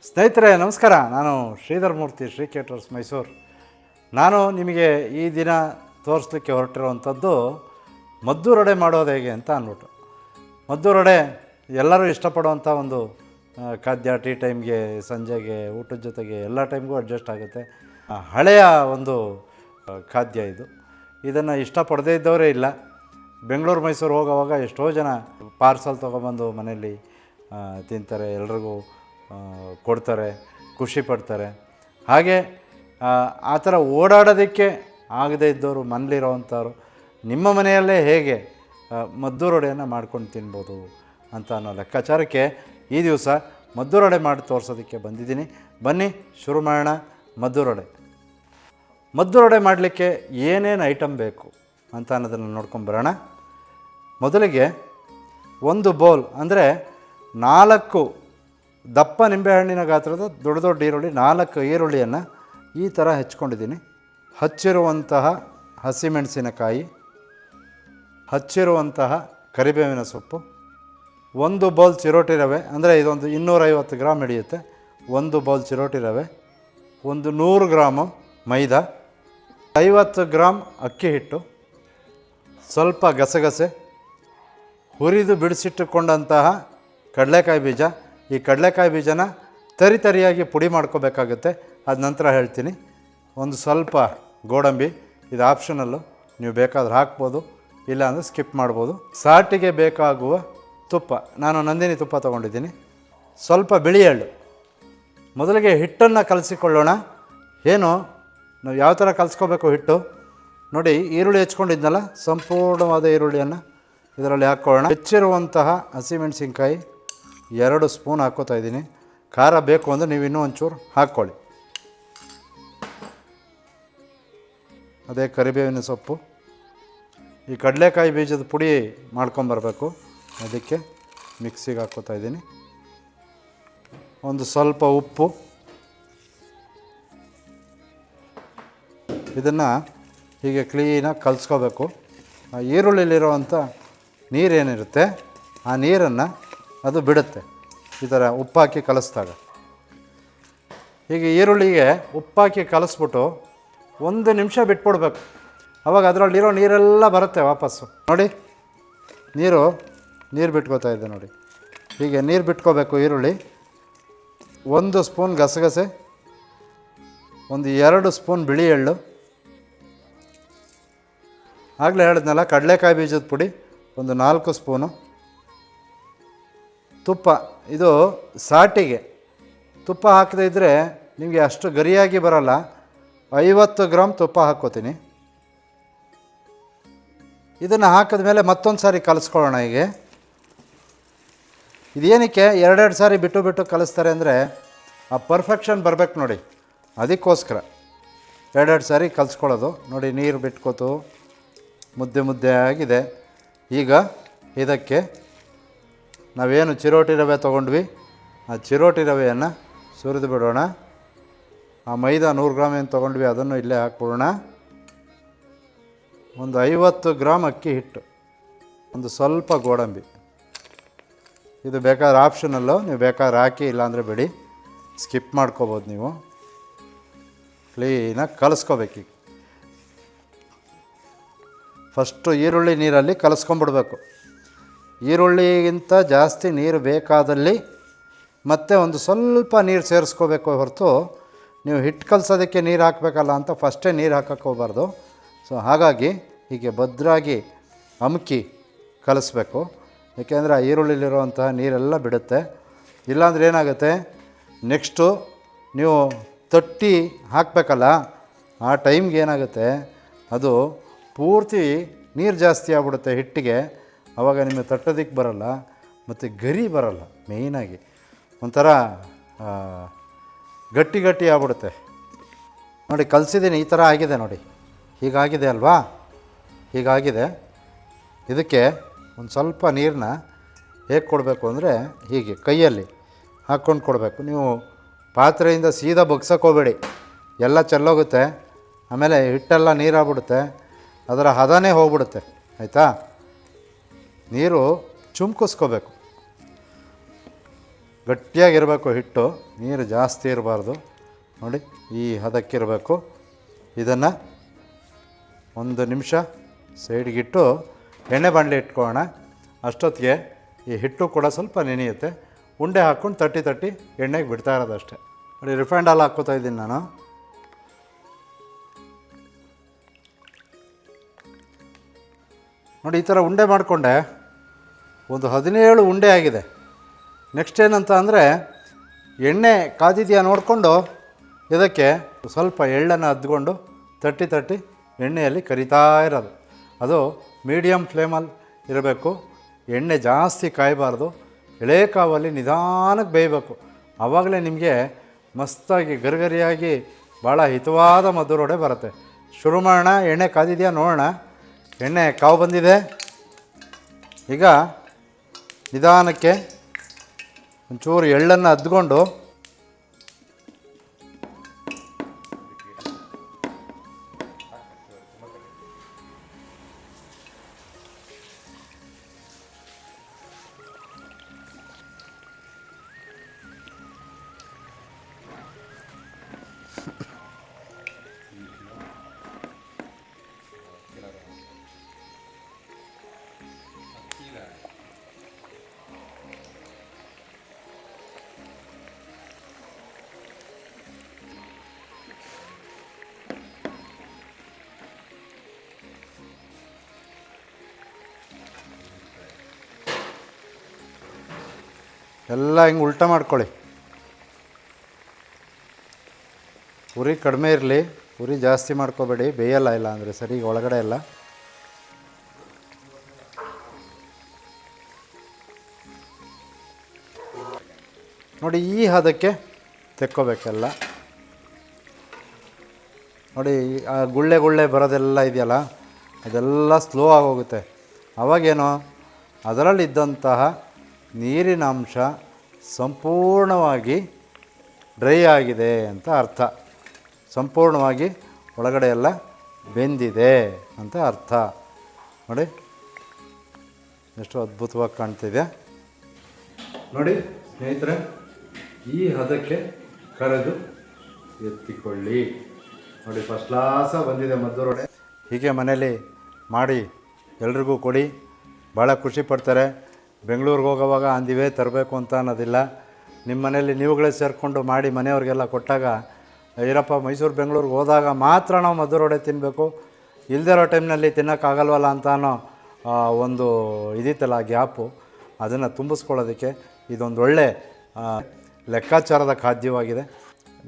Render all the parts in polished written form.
ಸ್ನೇಹಿತರೆ ನಮಸ್ಕಾರ. ನಾನು ಶ್ರೀಧರ್ ಮೂರ್ತಿ, ಶ್ರೀ ಕೇಟರ್ಸ್ ಮೈಸೂರು. ನಾನು ನಿಮಗೆ ಈ ದಿನ ತೋರಿಸ್ಲಿಕ್ಕೆ ಹೊರಟಿರುವಂಥದ್ದು ಮದ್ದೂರೊಡೆ ಮಾಡೋದು ಹೇಗೆ ಅಂತ ಅಂದ್ಬಿಟ್ಟು. ಮದ್ದೂರೊಡೆ ಎಲ್ಲರೂ ಇಷ್ಟಪಡುವಂಥ ಒಂದು ಖಾದ್ಯ. ಟೀ ಟೈಮ್ಗೆ, ಸಂಜೆಗೆ, ಊಟದ ಜೊತೆಗೆ ಎಲ್ಲ ಟೈಮ್ಗೂ ಅಡ್ಜಸ್ಟ್ ಆಗುತ್ತೆ. ಹಳೆಯ ಒಂದು ಖಾದ್ಯ ಇದು. ಇದನ್ನು ಇಷ್ಟಪಡದೇ ಇದ್ದವರೇ ಇಲ್ಲ. ಬೆಂಗಳೂರು ಮೈಸೂರು ಹೋಗೋವಾಗ ಎಷ್ಟೋ ಜನ ಪಾರ್ಸಲ್ ತೊಗೊಬಂದು ಮನೆಯಲ್ಲಿ ತಿಂತಾರೆ, ಎಲ್ರಿಗೂ ಕೊಡ್ತಾರೆ, ಖುಷಿ ಪಡ್ತಾರೆ. ಹಾಗೆ ಆ ಥರ ಓಡಾಡೋದಕ್ಕೆ ಆಗದೇ ಇದ್ದವರು, ಮನೇಲಿರೋವಂಥವ್ರು ನಿಮ್ಮ ಮನೆಯಲ್ಲೇ ಹೇಗೆ ಮದ್ದೂರೊಡೆಯನ್ನು ಮಾಡ್ಕೊಂಡು ತಿನ್ಬೋದು ಅಂತ ಅನ್ನೋ ಲೆಕ್ಕಾಚಾರಕ್ಕೆ ಈ ದಿವಸ ಮದ್ದೂರೊಡೆ ಮಾಡಿ ತೋರಿಸೋದಕ್ಕೆ ಬಂದಿದ್ದೀನಿ. ಬನ್ನಿ ಶುರು ಮಾಡೋಣ. ಮದ್ದೂರೊಡೆ ಮಾಡಲಿಕ್ಕೆ ಏನೇನು ಐಟಮ್ ಬೇಕು ಅಂತ ಅನ್ನೋದನ್ನು ನೋಡ್ಕೊಂಬರೋಣ. ಮೊದಲಿಗೆ ಒಂದು ಬೌಲ್ ಅಂದರೆ 4 ದಪ್ಪ ನಿಂಬೆಹಣ್ಣಿನ ಗಾತ್ರದ ದೊಡ್ಡ ದೊಡ್ಡ ಈರುಳ್ಳಿ, 4 ಈರುಳ್ಳಿಯನ್ನು ಈ ಥರ ಹೆಚ್ಕೊಂಡಿದ್ದೀನಿ. ಹಚ್ಚಿರುವಂತಹ ಹಸಿಮೆಣಸಿನಕಾಯಿ, ಹಚ್ಚಿರುವಂತಹ ಕರಿಬೇವಿನ ಸೊಪ್ಪು, 1 ಬೌಲ್ ಚಿರೋಟಿ ರವೆ, ಅಂದರೆ ಇದೊಂದು 250 ಗ್ರಾಮ್ ಹಿಡಿಯುತ್ತೆ. 1 ಬೌಲ್ ಚಿರೋಟಿ ರವೆ, 100 ಗ್ರಾಮು ಮೈದಾ, 50 ಗ್ರಾಮ್ ಅಕ್ಕಿ ಹಿಟ್ಟು, ಸ್ವಲ್ಪ ಗಸಗಸೆ, ಹುರಿದು ಬಿಡಿಸಿಟ್ಟುಕೊಂಡಂತಹ ಕಡಲೆಕಾಯಿ ಬೀಜ. ಈ ಕಡಲೆಕಾಯಿ ಬೀಜನ ತರಿಯಾಗಿ ಪುಡಿ ಮಾಡ್ಕೋಬೇಕಾಗುತ್ತೆ, ಅದು ನಂತರ ಹೇಳ್ತೀನಿ. ಒಂದು ಸ್ವಲ್ಪ ಗೋಡಂಬಿ, ಇದು ಆಪ್ಷನಲ್ಲು, ನೀವು ಬೇಕಾದ್ರೆ ಹಾಕ್ಬೋದು, ಇಲ್ಲಾಂದರೆ ಸ್ಕಿಪ್ ಮಾಡ್ಬೋದು. ಸಾಟಿಗೆ ಬೇಕಾಗುವ ತುಪ್ಪ, ನಾನು ನಂದಿನಿ ತುಪ್ಪ ತೊಗೊಂಡಿದ್ದೀನಿ. ಸ್ವಲ್ಪ ಬಿಳಿ ಎಳ್ಳು. ಮೊದಲಿಗೆ ಹಿಟ್ಟನ್ನು ಕಲಸಿಕೊಳ್ಳೋಣ. ಏನು ನಾವು ಯಾವ ಥರ ಕಲಿಸ್ಕೋಬೇಕು ಹಿಟ್ಟು ನೋಡಿ. ಈರುಳ್ಳಿ ಹೆಚ್ಕೊಂಡಿದ್ನಲ್ಲ, ಸಂಪೂರ್ಣವಾದ ಈರುಳ್ಳಿಯನ್ನು ಇದರಲ್ಲಿ ಹಾಕ್ಕೊಳ್ಳೋಣ. ಹೆಚ್ಚಿರುವಂತಹ ಹಸಿಮೆಣಸಿನ್ಕಾಯಿ 2 ಸ್ಪೂನ್ ಹಾಕ್ಕೋತಾ ಇದ್ದೀನಿ. ಖಾರ ಬೇಕು ಅಂದರೆ ನೀವು ಇನ್ನೂ ಒಂಚೂರು ಹಾಕ್ಕೊಳ್ಳಿ. ಅದೇ ಕರಿಬೇವಿನ ಸೊಪ್ಪು. ಈ ಕಡಲೆಕಾಯಿ ಬೀಜದ ಪುಡಿ ಮಾಡ್ಕೊಂಬರ್ಬೇಕು, ಅದಕ್ಕೆ ಮಿಕ್ಸಿಗೆ ಹಾಕ್ಕೋತಾ ಇದ್ದೀನಿ. ಒಂದು ಸ್ವಲ್ಪ ಉಪ್ಪು. ಇದನ್ನು ಹೀಗೆ ಕ್ಲೀನಾಗಿ ಕಲಿಸ್ಕೋಬೇಕು. ಆ ಈರುಳ್ಳಿಲಿರುವಂಥ ನೀರೇನಿರುತ್ತೆ ಆ ನೀರನ್ನು ಅದು ಬಿಡುತ್ತೆ ಈ ಥರ ಉಪ್ಪಾಕಿ ಕಲಿಸ್ದಾಗ. ಹೀಗೆ ಈರುಳ್ಳಿಗೆ ಉಪ್ಪಾಕಿ ಕಲಿಸ್ಬಿಟ್ಟು 1 ನಿಮಿಷ ಬಿಟ್ಬಿಡ್ಬೇಕು. ಆವಾಗ ಅದರಲ್ಲಿರೋ ನೀರೆಲ್ಲ ಬರುತ್ತೆ ವಾಪಸ್ಸು. ನೋಡಿ ನೀರು ಬಿಟ್ಕೋತಾ ಇದೆ ನೋಡಿ. ಹೀಗೆ ನೀರು ಬಿಟ್ಕೋಬೇಕು ಈರುಳ್ಳಿ. 1 ಸ್ಪೂನ್ ಗಸಗಸೆ, 2 ಸ್ಪೂನ್ ಬಿಳಿ ಎಳ್ಳು, ಆಗಲೇ ಹೇಳಿದ್ನಲ್ಲ ಕಡಲೆಕಾಯಿ ಬೀಜದ ಪುಡಿ 4 ಸ್ಪೂನು, ತುಪ್ಪ. ಇದು ಸಾಟಿಗೆ ತುಪ್ಪ ಹಾಕದೇ ಇದ್ದರೆ ನಿಮಗೆ ಅಷ್ಟು ಗರಿಯಾಗಿ ಬರೋಲ್ಲ. 50 ಗ್ರಾಮ್ ತುಪ್ಪ ಹಾಕ್ಕೋತೀನಿ. ಇದನ್ನು ಹಾಕಿದ ಮೇಲೆ ಮತ್ತೊಂದು ಸಾರಿ ಕಲಿಸ್ಕೊಳ್ಳೋಣ. ಹೀಗೆ ಇದೇನಕ್ಕೆ 2 ಸಾರಿ ಬಿಟ್ಟು ಕಲಿಸ್ತಾರೆ ಅಂದರೆ ಆ ಪರ್ಫೆಕ್ಷನ್ ಬರಬೇಕು ನೋಡಿ, ಅದಕ್ಕೋಸ್ಕರ 2 ಸಾರಿ ಕಲಿಸ್ಕೊಳ್ಳೋದು. ನೋಡಿ ನೀರು ಬಿಟ್ಕೋತು ಮುದ್ದೆ ಆಗಿದೆ. ಈಗ ಇದಕ್ಕೆ ನಾವೇನು ಚಿರೋಟಿ ರವೆ ತೊಗೊಂಡ್ವಿ ಆ ಚಿರೋಟಿ ರವೆಯನ್ನು ಸುರಿದು ಬಿಡೋಣ. ಆ ಮೈದಾ 100 ಗ್ರಾಮ್ ಏನು ತೊಗೊಂಡ್ವಿ ಅದನ್ನು ಇಲ್ಲೇ ಹಾಕ್ಬಿಡೋಣ. 50 ಗ್ರಾಮ್ ಅಕ್ಕಿ ಹಿಟ್ಟು, ಸ್ವಲ್ಪ ಗೋಡಂಬಿ. ಇದು ಬೇಕಾದ್ರೆ ಆಪ್ಷನಲ್ಲು, ನೀವು ಬೇಕಾದ್ರೆ ಹಾಕಿ, ಇಲ್ಲಾಂದರೆ ಬಿಡಿ, ಸ್ಕಿಪ್ ಮಾಡ್ಕೋಬೋದು ನೀವು. ಕ್ಲೀನಾಗಿ ಕಲಿಸ್ಕೋಬೇಕು. ಫಸ್ಟು ಈರುಳ್ಳಿ ನೀರಲ್ಲಿ ಕಲಿಸ್ಕೊಂಬಿಡ್ಬೇಕು. ಈರುಳ್ಳಿಗಿಂತ ಜಾಸ್ತಿ ನೀರು ಬೇಕಾದಲ್ಲಿ ಮತ್ತೆ ಸ್ವಲ್ಪ ನೀರು ಸೇರಿಸ್ಕೋಬೇಕು ಹೊರತು ನೀವು ಹಿಟ್ಟು ಕಲಸೋದಕ್ಕೆ ನೀರು ಹಾಕಬೇಕಲ್ಲ ಅಂತ ಫಸ್ಟೇ ನೀರು ಹಾಕಕ್ಕೆ ಹೋಗಬಾರ್ದು. ಸೊ ಹಾಗಾಗಿ ಹೀಗೆ ಭದ್ರಾಗಿ ಅಮುಕಿ ಕಲಿಸ್ಬೇಕು. ಏಕೆಂದರೆ ಆ ಈರುಳ್ಳಿಲಿರುವಂತಹ ನೀರೆಲ್ಲ ಬಿಡುತ್ತೆ. ಇಲ್ಲಾಂದರೆ ಏನಾಗುತ್ತೆ, ನೆಕ್ಸ್ಟು ನೀವು ತಟ್ಟಿ ಹಾಕಬೇಕಲ್ಲ, ಆ ಟೈಮ್ಗೆ ಏನಾಗುತ್ತೆ, ಅದು ಪೂರ್ತಿ ನೀರು ಜಾಸ್ತಿ ಆಗ್ಬಿಡುತ್ತೆ ಹಿಟ್ಟಿಗೆ. ಆವಾಗ ನಿಮಗೆ ತಟ್ಟೋದಕ್ಕೆ ಬರೋಲ್ಲ, ಮತ್ತು ಗರಿ ಬರೋಲ್ಲ. ಮೇಯ್ನಾಗಿ ಒಂಥರ ಗಟ್ಟಿ ಆಗ್ಬಿಡುತ್ತೆ. ನೋಡಿ ಕಲಸಿದ್ದೀನಿ, ಈ ಥರ ಆಗಿದೆ ನೋಡಿ. ಹೀಗಾಗಿದೆ ಅಲ್ವಾ, ಹೀಗಾಗಿದೆ. ಇದಕ್ಕೆ ಒಂದು ಸ್ವಲ್ಪ ನೀರನ್ನ ಹೇಗೆ ಕೊಡಬೇಕು ಅಂದರೆ ಹೀಗೆ ಕೈಯಲ್ಲಿ ಹಾಕ್ಕೊಂಡು ಕೊಡಬೇಕು. ನೀವು ಪಾತ್ರೆಯಿಂದ ಸೀದಾ ಬಗ್ಸೋಕೋಬೇಡಿ, ಎಲ್ಲ ಚೆಲ್ಲೋಗುತ್ತೆ. ಆಮೇಲೆ ಹಿಟ್ಟೆಲ್ಲ ನೀರಾಗ್ಬಿಡುತ್ತೆ, ಅದರ ಹದನೇ ಹೋಗ್ಬಿಡುತ್ತೆ. ಆಯಿತಾ? ನೀರು ಚುಮ್ಕಿಸ್ಕೋಬೇಕು. ಗಟ್ಟಿಯಾಗಿರಬೇಕು ಹಿಟ್ಟು, ನೀರು ಜಾಸ್ತಿ ಇರಬಾರ್ದು. ನೋಡಿ ಈ ಹದಕ್ಕಿರಬೇಕು. ಇದನ್ನು 1 ನಿಮಿಷ ಸೈಡ್ಗಿಟ್ಟು ಎಣ್ಣೆ ಬಾಣಲೆ ಇಟ್ಕೊಳ್ಳೋಣ. ಅಷ್ಟೊತ್ತಿಗೆ ಈ ಹಿಟ್ಟು ಕೂಡ ಸ್ವಲ್ಪ ನೆನೆಯುತ್ತೆ. ಉಂಡೆ ಹಾಕ್ಕೊಂಡು ತಟ್ಟಿ ಎಣ್ಣೆಗೆ ಬಿಡ್ತಾ ಇರೋದು ಅಷ್ಟೇ. ನೋಡಿ ರಿಫೈಂಡ್ ಆಯಿಲ್ ಹಾಕ್ಕೋತಾ ಇದ್ದೀನಿ ನಾನು. ನೋಡಿ ಈ ಥರ ಉಂಡೆ ಮಾಡಿಕೊಂಡೆ ಒಂದು 17 ಉಂಡೆ ಆಗಿದೆ. ನೆಕ್ಸ್ಟ್ ಏನಂತ ಅಂದರೆ ಎಣ್ಣೆ ಕಾದಿದೆಯಾ ನೋಡಿಕೊಂಡು ಇದಕ್ಕೆ ಸ್ವಲ್ಪ ಎಳ್ಳನ್ನು ಅದ್ಕೊಂಡು ತಟ್ಟಿ ಎಣ್ಣೆಯಲ್ಲಿ ಕರಿತಾ ಇರೋದು. ಅದು ಮೀಡಿಯಮ್ ಫ್ಲೇಮಲ್ಲಿ ಇರಬೇಕು. ಎಣ್ಣೆ ಜಾಸ್ತಿ ಕಾಯಬಾರ್ದು. ಎಳೆ ಕಾವಲ್ಲಿ ನಿಧಾನಕ್ಕೆ ಬೇಯಬೇಕು. ಆವಾಗಲೇ ನಿಮಗೆ ಮಸ್ತಾಗಿ ಗರಿಗರಿಯಾಗಿ ಭಾಳ ಹಿತವಾದ ಮದ್ದೂರು ಬರುತ್ತೆ. ಶುರು ಮಾಡೋಣ. ಎಣ್ಣೆ ಕಾದಿದೆಯಾ ನೋಡೋಣ. ಎಣ್ಣೆ ಕಾವು ಬಂದಿದೆ. ಈಗ ನಿಧಾನಕ್ಕೆ ಒಂಚೂರು ಎಳ್ಳನ್ನು ಅದ್ಕೊಂಡು ಎಲ್ಲ ಹಿಂಗೆ ಉಲ್ಟ ಮಾಡ್ಕೊಳ್ಳಿ. ಉರಿ ಕಡಿಮೆ ಇರಲಿ, ಉರಿ ಜಾಸ್ತಿ ಮಾಡ್ಕೋಬೇಡಿ, ಬೇಯಲ್ಲ. ಇಲ್ಲ ಅಂದರೆ ಸರಿ ಒಳಗಡೆ ಎಲ್ಲ. ನೋಡಿ ಈ ಹದಕ್ಕೆ ತೆಕ್ಕೋಬೇಕೆಲ್ಲ. ನೋಡಿ ಆ ಗುಳ್ಳೆ ಬರೋದೆಲ್ಲ ಇದೆಯಲ್ಲ, ಅದೆಲ್ಲ ಸ್ಲೋ ಆಗೋಗುತ್ತೆ. ಅವಾಗೇನೋ ಅದರಲ್ಲಿದ್ದಂತಹ ನೀರಿನ ಅಂಶ ಸಂಪೂರ್ಣವಾಗಿ ಡ್ರೈ ಆಗಿದೆ ಅಂತ ಅರ್ಥ. ಸಂಪೂರ್ಣವಾಗಿ ಒಳಗಡೆ ಎಲ್ಲ ಬೆಂದಿದೆ ಅಂತ ಅರ್ಥ. ನೋಡಿ ಎಷ್ಟು ಅದ್ಭುತವಾಗಿ ಕಾಣ್ತಿದೆ. ನೋಡಿ ಸ್ನೇಹಿತರೆ, ಈ ಹದಕ್ಕೆ ಕರೆದು ಎತ್ತಿಕೊಳ್ಳಿ. ನೋಡಿ ಫಸ್ಟ್ ಕ್ಲಾಸ ಬಂದಿದೆ ಮದ್ದೂರು ವಡೆ. ಹೀಗೆ ಮನೇಲಿ ಮಾಡಿ ಎಲ್ರಿಗೂ ಕೊಡಿ, ಭಾಳ ಖುಷಿ ಪಡ್ತಾರೆ. ಬೆಂಗಳೂರಿಗೆ ಹೋಗೋವಾಗ ಅಂದಿವೇ ತರಬೇಕು ಅಂತ ಅನ್ನೋದಿಲ್ಲ. ನಿಮ್ಮ ಮನೇಲಿ ನೀವುಗಳೇ ಸೇರಿಕೊಂಡು ಮಾಡಿ ಮನೆಯವ್ರಿಗೆಲ್ಲ ಕೊಟ್ಟಾಗ, ಇರಪ್ಪ ಮೈಸೂರು ಬೆಂಗಳೂರಿಗೆ ಹೋದಾಗ ಮಾತ್ರ ನಾವು ಮದ್ದೂರು ವಡೆ ತಿನ್ನಬೇಕು, ಇಲ್ಲದೇ ಇರೋ ಟೈಮ್ನಲ್ಲಿ ತಿನ್ನೋಕ್ಕಾಗಲ್ವಲ್ಲ ಅಂತ ಅನ್ನೋ ಒಂದು ಇದಿತ್ತಲ್ಲ ಗ್ಯಾಪು, ಅದನ್ನು ತುಂಬಿಸ್ಕೊಳ್ಳೋದಕ್ಕೆ ಇದೊಂದು ಒಳ್ಳೆ ಲೆಕ್ಕಾಚಾರದ ಖಾದ್ಯವಾಗಿದೆ.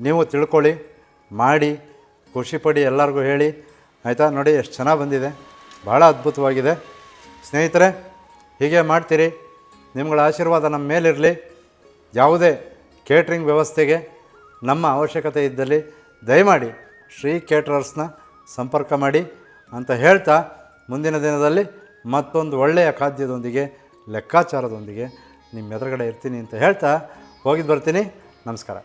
ನೀವು ತಿಳ್ಕೊಳ್ಳಿ, ಮಾಡಿ ಖುಷಿಪಡಿ, ಎಲ್ಲರಿಗೂ ಹೇಳಿ ಆಯಿತಾ. ನೋಡಿ ಎಷ್ಟು ಚೆನ್ನಾಗಿ ಬಂದಿದೆ, ಭಾಳ ಅದ್ಭುತವಾಗಿದೆ. ಸ್ನೇಹಿತರೆ ಹೀಗೆ ಮಾಡ್ತೀರಿ, ನಿಮ್ಗಳ ಆಶೀರ್ವಾದ ನಮ್ಮ ಮೇಲಿರಲಿ. ಯಾವುದೇ ಕೇಟ್ರಿಂಗ್ ವ್ಯವಸ್ಥೆಗೆ ನಮ್ಮ ಅವಶ್ಯಕತೆ ಇದ್ದಲ್ಲಿ ದಯಮಾಡಿ ಶ್ರೀ ಕೇಟ್ರರ್ಸ್ನ ಸಂಪರ್ಕ ಮಾಡಿ ಅಂತ ಹೇಳ್ತಾ, ಮುಂದಿನ ದಿನದಲ್ಲಿ ಮತ್ತೊಂದು ಒಳ್ಳೆಯ ಖಾದ್ಯದೊಂದಿಗೆ ಲೆಕ್ಕಾಚಾರದೊಂದಿಗೆ ನಿಮ್ಮ ಎದುರುಗಡೆ ಇರ್ತೀನಿ ಅಂತ ಹೇಳ್ತಾ ಹೋಗಿದ್ದು ಬರ್ತೀನಿ. ನಮಸ್ಕಾರ.